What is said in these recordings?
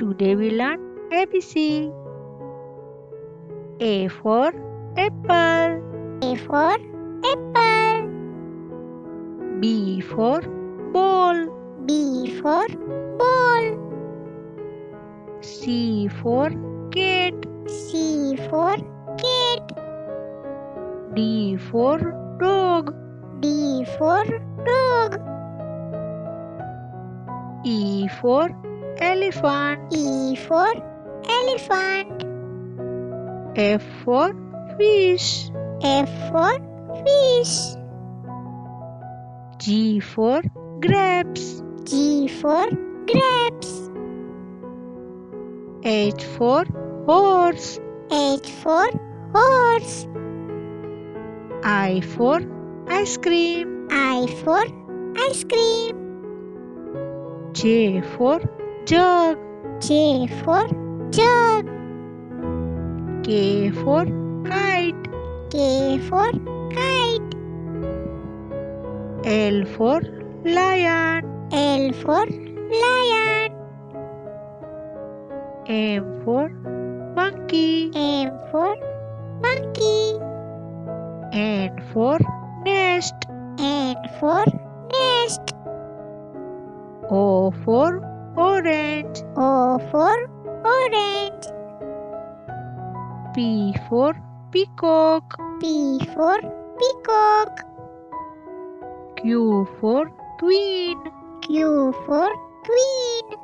Today we learn ABC. A for apple. A for apple. B for ball. B for ball. C for cat. C for cat. D for dog. D for dog. E for elephant. E for elephant. F for fish. F for fish. G for grapes. G for grapes. H for horse. H for horse. I for ice cream. I for ice cream. J for jug. J for jug. K for kite. K for kite. L for lion. L for lion. M for monkey. M for monkey. N for nest. N for nest. O for orange. O for orange. P for peacock. P for peacock. Q for queen. Q for queen.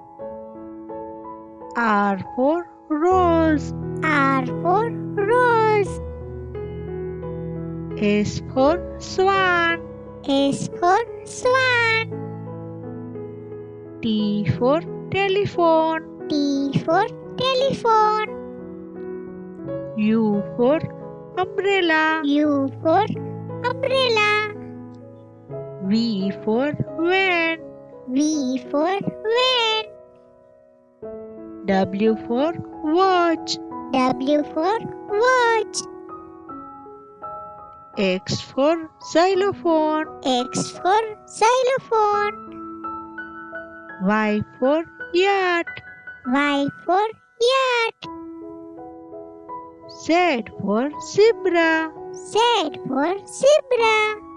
R for rose. R for rose. S for swan. S for swan. T for telephone. T for telephone. U for umbrella. U for umbrella. V for van. V for van. W for watch. W for watch. X for xylophone. X for xylophone. Y for yacht. Y for yacht. Z for zebra. Z for zebra.